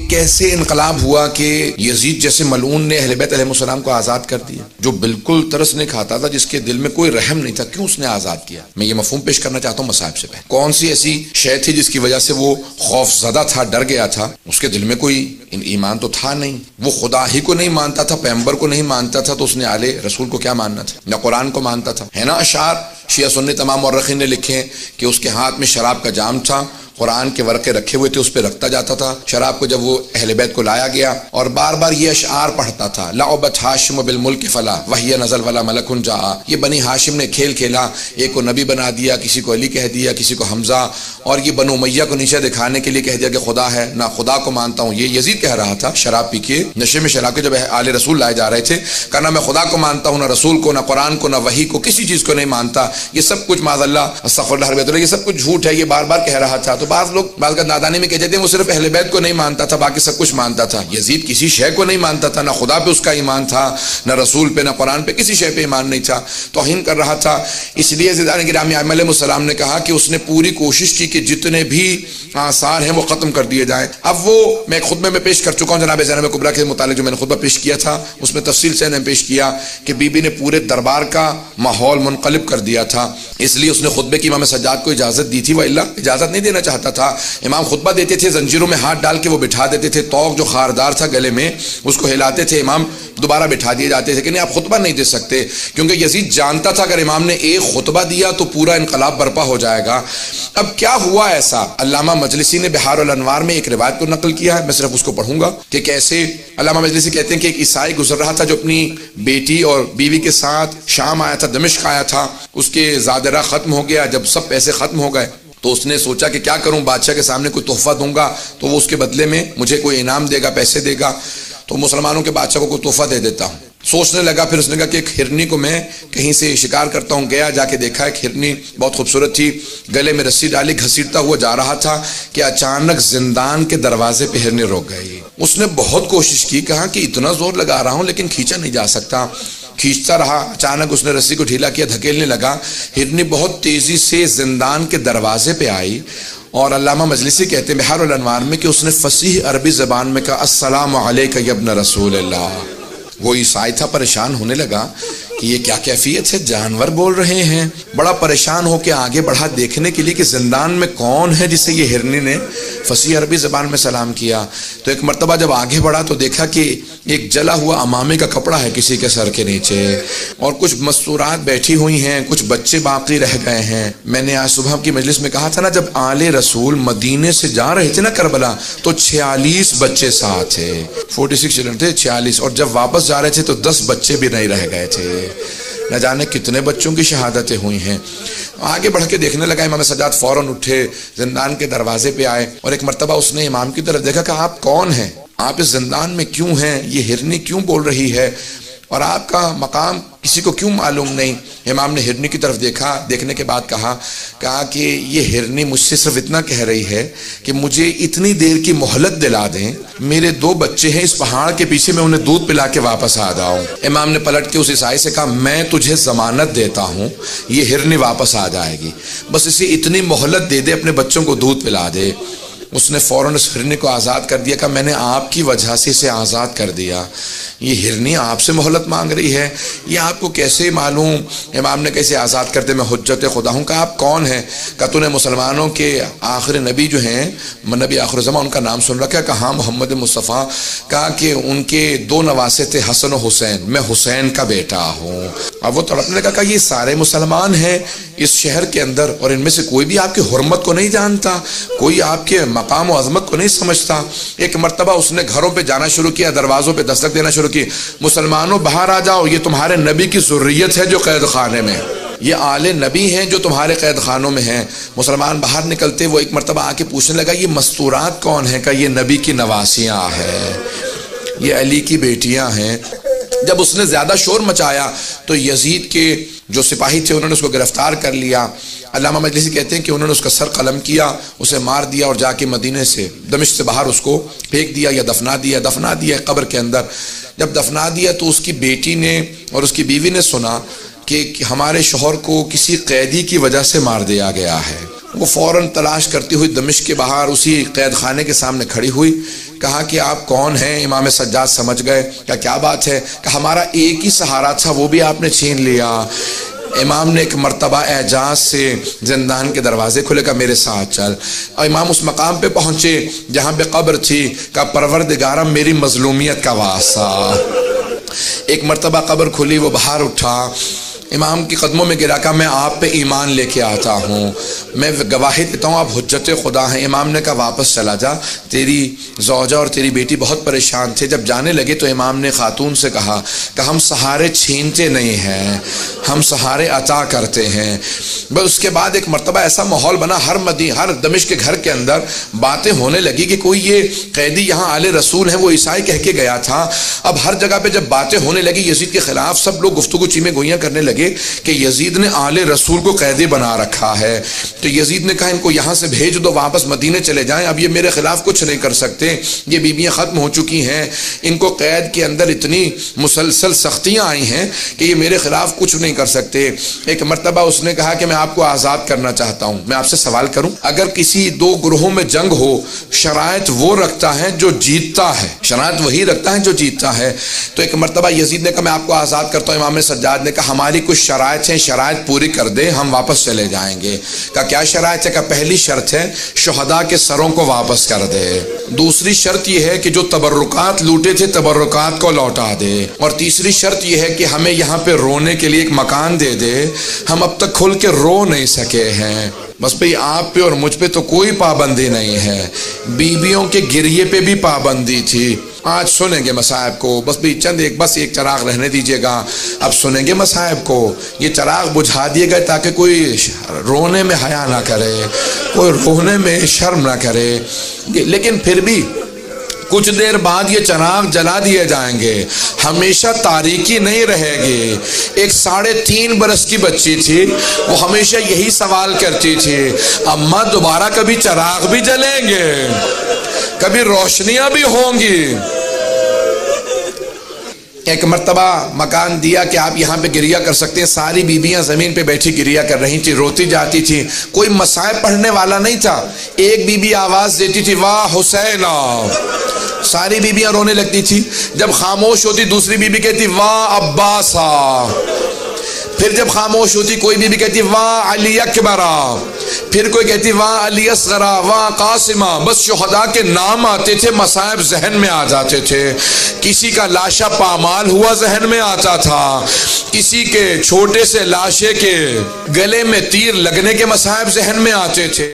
کیسے انقلاب ہوا کہ یزید جیسے ملعون نے اہل بیت علیہ السلام کو آزاد کر دیا، جو بالکل ترس نہیں کھاتا تھا، جس کے دل میں کوئی رحم نہیں تھا، کیوں اس نے آزاد کیا؟ میں یہ مفہوم پیش کرنا چاہتا ہوں مصائب سے پہلے۔ کون سی ایسی شے تھی جس کی وجہ سے وہ خوف زدہ تھا، ڈر گیا تھا؟ اس کے دل میں کوئی ایمان تو تھا نہیں، وہ خدا ہی کو نہیں مانتا تھا، پیغمبر کو نہیں مانتا تھا، تو اس نے آل رسول کو کیا ماننا تھا؟ نہ قرآن کو مانتا تھا، ہے نا؟ اشعار شیعہ سنی تمام مورخین نے لکھے ہیں کہ اس کے ہاتھ میں شراب کا جام تھا، قرآن کے ورقے رکھے ہوئے تھے، اس پہ رکھتا جاتا تھا شراب کو۔ جب وہ اہل بیت کو لایا گیا اور بار بار یہ اشعار پڑھتا تھا، لعبت ہاشم بالملک فلا وہی نزل ولا ملک جاء، یہ بنی ہاشم نے کھیل کھیلا، ایک کو نبی بنا دیا، کسی کو علی کہہ دیا، کسی کو حمزہ، اور یہ بنو امیہ کو نیچے دکھانے کے لیے کہہ دیا کہ خدا ہے، نہ خدا کو مانتا ہوں۔ یہ یزید کہہ رہا تھا شراب پی کے، نشے میں شراب کے، جب آل رسول لائے جا رہے تھے، کہا نہ میں خدا کو مانتا ہوں، نہ رسول کو، نہ قرآن کو، نہ وحی کو، کسی چیز کو نہیں مانتا، یہ سب کچھ معاذ اللہ استغفر اللہ رب، یہ سب کچھ جھوٹ ہے، یہ بار بار کہہ رہا تھا۔ تو بعض لوگ بعض کا نادانی میں کہتے ہیں وہ صرف اہل بیت کو نہیں مانتا تھا، باقی سب کچھ مانتا تھا۔ یزید کسی شے کو نہیں مانتا تھا، نہ خدا پہ اس کا ایمان تھا، نہ رسول پہ، نہ قرآن پہ، کسی شے پہ ایمان نہیں تھا، توہین کر رہا تھا۔ اس لیے یزیدان گرامی علیہ السلام نے کہا کہ اس نے پوری کوشش کی کہ جتنے بھی آثار ہیں وہ ختم کر دیے جائیں۔ اب وہ میں ایک خطبے میں پیش کر چکا ہوں جناب زینب کبریٰ کے متعلق، جو میں نے خطبہ پیش کیا تھا اس میں تفصیل سے نے پیش کیا کہ بی بی نے پورے دربار کا ماحول منقلب کر دیا تھا، اس لیے اس نے خطبے کی امام سجاد کو اجازت دی تھی، وإلا اجازت نہیں دینا چاہتا تھا۔ امام خطبہ دیتے تھے، زنجیروں میں ہاتھ ڈال کے وہ بٹھا دیتے تھے، توق جو خاردار تھا گلے میں اس کو ہلاتے تھے، امام دوبارہ بٹھا دیے جاتے تھے کہ نہیں آپ خطبہ نہیں دے سکتے، کیونکہ یزید جانتا تھا اگر امام نے ایک خطبہ دیا تو پورا انقلاب برپا ہو جائے گا۔ اب کیا ہوا ایسا؟ علامہ مجلسی نے بہار الانوار میں ایک روایت کو نقل کیا ہے، میں صرف اس کو پڑھوں گا کہ کیسے علامہ مجلسی کہتے ہیں کہ ایک عیسائی گزر رہا تھا جو اپنی بیٹی اور بیوی کے ساتھ شام آیا تھا، دمشق آیا تھا، اس کے زادرہ ختم ہو گیا، جب سب پیسے ختم ہو گئے تو اس نے سوچا کہ کیا کروں، بادشاہ کے سامنے کوئی تحفہ دوں گا تو وہ اس کے بدلے میں مجھے کوئی انعام دے گا، پیسے دے گا، تو مسلمانوں کے بادشاہ کو کوئی تحفہ دے دیتا ہوں۔ سوچنے لگا، پھر اس نے کہا کہ ایک ہرنی کو میں کہیں سے شکار کرتا ہوں، گیا، جا کے دیکھا ایک ہرنی بہت خوبصورت تھی، گلے میں رسی ڈالی، گھسیٹتا ہوا جا رہا تھا کہ اچانک زندان کے دروازے پہ ہرنی رک گئی۔ اس نے بہت کوشش کی، کہا کہ اتنا زور لگا رہا ہوں لیکن کھینچا نہیں جا سکتا، کھینچتا رہا، اچانک اس نے رسی کو ڈھیلا کیا، دھکیلنے لگا، ہرنی بہت تیزی سے زندان کے دروازے پہ آئی، اور علامہ مجلسی کہتے ہیں بہار الانوار میں کہ اس نے فصیح عربی زبان میں کہا السلام علیک یا ابن رسول اللہ۔ وہ عیسائی تھا، پریشان ہونے لگا کہ یہ کیا کیفیت ہے، جانور بول رہے ہیں، بڑا پریشان ہو کے آگے بڑھا دیکھنے کے لیے کہ زندان میں کون ہے جسے یہ ہرنی نے فصیح عربی زبان میں سلام کیا۔ تو ایک مرتبہ جب آگے بڑھا تو دیکھا کہ ایک جلا ہوا امامے کا کپڑا ہے کسی کے سر کے نیچے، اور کچھ مستورات بیٹھی ہوئی ہیں، کچھ بچے باقی رہ گئے ہیں۔ میں نے آج صبح کی مجلس میں کہا تھا نا، جب آل رسول مدینے سے جا رہے تھے نا کربلا تو 46 بچے ساتھ تھے، 46 چلڈرن تھے، 46، اور جب واپس جا رہے تھے تو 10 بچے بھی نہیں رہ گئے تھے۔ نہ جانے کتنے بچوں کی شہادتیں ہوئی ہیں۔ آگے بڑھ کے دیکھنے لگا، امام سجاد فوراً اٹھے، زندان کے دروازے پہ آئے، اور ایک مرتبہ اس نے امام کی طرف دیکھا کہ آپ کون ہیں، آپ اس زندان میں کیوں ہیں، یہ ہرنی کیوں بول رہی ہے، اور آپ کا مقام کسی کو کیوں معلوم نہیں؟ امام نے ہرنی کی طرف دیکھا، دیکھنے کے بعد کہا کہ یہ ہرنی مجھ سے صرف اتنا کہہ رہی ہے کہ مجھے اتنی دیر کی مہلت دلا دیں، میرے 2 بچے ہیں اس پہاڑ کے پیچھے، میں انہیں دودھ پلا کے واپس آ جاؤں۔ امام نے پلٹ کے اس عیسائی سے کہا میں تجھے ضمانت دیتا ہوں یہ ہرنی واپس آ جائے گی، بس اسے اتنی مہلت دے دے، اپنے بچوں کو دودھ پلا دے۔ اس نے فوراً اس ہرنی کو آزاد کر دیا، کہ میں نے آپ کی وجہ سے اسے آزاد کر دیا، یہ ہرنی آپ سے مہلت مانگ رہی ہے، یہ آپ کو کیسے معلوم؟ امام نے کیسے آزاد کر دے، میں حجت خدا ہوں۔ کہا آپ کون ہیں؟ کہا تو نے مسلمانوں کے آخر نبی جو ہیں، نبی آخر زمان، ان کا نام سن رکھا ہے؟ کہا ہاں محمد مصطفیٰ۔ کہا کہ ان کے 2 نواسے تھے، حسن و حسین، میں حسین کا بیٹا ہوں۔ اب وہ تڑپنے لگا، کہا یہ سارے مسلمان ہیں اس شہر کے اندر، اور ان میں سے کوئی بھی آپ کی حرمت کو نہیں جانتا، کوئی آپ کے مقام و عظمت کو نہیں سمجھتا۔ ایک مرتبہ اس نے گھروں پہ جانا شروع کیا، دروازوں پہ دستک دینا شروع کی، مسلمانوں باہر آ جاؤ، یہ تمہارے نبی کی ذریت ہے جو قید خانے میں، یہ آل نبی ہیں جو تمہارے قید خانوں میں ہیں۔ مسلمان باہر نکلتے، وہ ایک مرتبہ آ کے پوچھنے لگا یہ مستورات کون ہیں؟ کہا یہ نبی کی نواسیاں ہیں، یہ علی کی بیٹیاں ہیں۔ جب اس نے زیادہ شور مچایا تو یزید کے جو سپاہی تھے انہوں نے اس کو گرفتار کر لیا۔ علامہ مجلسی کہتے ہیں کہ انہوں نے اس کا سر قلم کیا، اسے مار دیا، اور جا کے مدینے سے، دمشق سے باہر اس کو پھینک دیا یا دفنا دیا قبر کے اندر۔ جب دفنا دیا تو اس کی بیٹی نے اور اس کی بیوی نے سنا کہ ہمارے شوہر کو کسی قیدی کی وجہ سے مار دیا گیا ہے۔ وہ فوراً تلاش کرتی ہوئی دمشق کے باہر اسی قید خانے کے سامنے کھڑی ہوئی، کہا کہ آپ کون ہیں؟ امام سجاد سمجھ گئے، کہا کیا بات ہے؟ کہ ہمارا ایک ہی سہارا تھا وہ بھی آپ نے چھین لیا۔ امام نے ایک مرتبہ اعجاز سے زندان کے دروازے کھلے، کہا میرے ساتھ چل، اور امام اس مقام پہ پہنچے جہاں پہ قبر تھی، کہا پروردگارا میری مظلومیت کا واسطہ۔ ایک مرتبہ قبر کھلی، وہ باہر اٹھا، امام کی قدموں میں گرا، کہا میں آپ پہ ایمان لے کے آتا ہوں، میں گواہی دیتا ہوں آپ حجت خدا ہیں۔ امام نے کہا واپس چلا جا، تیری زوجہ اور تیری بیٹی بہت پریشان تھے۔ جب جانے لگے تو امام نے خاتون سے کہا کہ ہم سہارے چھینتے نہیں ہیں، ہم سہارے عطا کرتے ہیں۔ بس اس کے بعد ایک مرتبہ ایسا ماحول بنا، ہر دمشق کے گھر کے اندر باتیں ہونے لگی کہ کوئی یہ قیدی یہاں آل رسول ہیں، وہ عیسائی کہہ کے گیا تھا۔ اب ہر جگہ پہ جب باتیں ہونے لگی یزید کے خلاف، سب لوگ گفتگو چیمیں گوئیاں کرنے لگے کہ یزید نے آل رسول کو قیدی بنا رکھا ہے۔ تو یزید نے کہا ان کو یہاں سے بھیج دو، واپس مدینے چلے جائیں، اب یہ میرے خلاف کچھ نہیں کر سکتے، یہ بیویاں ختم ہو چکی ہیں، ان کو قید کے اندر اتنی مسلسل سختیاں آئی ہیں کہ یہ میرے خلاف کچھ نہیں کر سکتے۔ ایک مرتبہ اس نے کہا کہ میں آپ کو آزاد کرنا چاہتا ہوں، میں آپ سے سوال کروں، اگر کسی دو گروہوں میں جنگ ہو، شرائط وہ رکھتا ہے جو جیتتا ہے، شرائط وہی رکھتا ہے جو جیتتا ہے۔ تو ایک مرتبہ یزید نے کہا میں آپ کو آزاد کرتا ہوں۔ امام سجاد نے کہا ہماری کچھ شرائط ہیں، شرائط پوری کر دے، ہم واپس چلے جائیں گے۔ کہا کیا شرائط ہے؟ کہ پہلی شرط ہے شہداء کے سروں کو واپس کر دے، دوسری شرط یہ ہے کہ جو تبرکات لوٹے تھے تبرکات کو لوٹا دے، اور تیسری شرط یہ ہے کہ ہمیں یہاں پہ رونے کے لیے ایک مکان دے دے، ہم اب تک کھل کے رو نہیں سکے ہیں۔ بس بھئی آپ پہ اور مجھ پہ تو کوئی پابندی نہیں ہے، بیویوں کے گریے پہ بھی پابندی تھی۔ آج سنیں گے مصائب کو، بس بھی بس ایک چراغ رہنے دیجئے گا، اب سنیں گے مصائب کو، یہ چراغ بجھا دیے گئے تاکہ کوئی رونے میں حیا نہ کرے، کوئی رونے میں شرم نہ کرے۔ لیکن پھر بھی کچھ دیر بعد یہ چراغ جلا دیے جائیں گے، ہمیشہ تاریکی نہیں رہے گی۔ ایک 3.5 برس کی بچی تھی، وہ ہمیشہ یہی سوال کرتی تھی اماں دوبارہ کبھی چراغ بھی جلیں گے، کبھی روشنیاں بھی ہوں گی۔ ایک مرتبہ مکان دیا کہ آپ یہاں پہ گریہ کر سکتے ہیں، ساری بیویاں زمین پہ بیٹھی گریہ کر رہی تھی، روتی جاتی تھی، کوئی مصائب پڑھنے والا نہیں تھا۔ ایک بیوی آواز دیتی تھی واہ حسینہ، ساری بیویاں رونے لگتی تھی۔ جب خاموش ہوتی دوسری بیوی کہتی واہ عباسہ، پھر جب خاموش ہوتی کوئی بیوی کہتی واہ علی اکبرہ، پھر کوئی کہتی واہ علی اصغرہ، واہ قاسمہ۔ بس شہداء کے نام آتے تھے، مصائب ذہن میں آ جاتے تھے۔ کسی کا لاشا پامال ہوا ذہن میں آتا تھا، کسی کے چھوٹے سے لاشے کے گلے میں تیر لگنے کے مصائب ذہن میں آتے تھے۔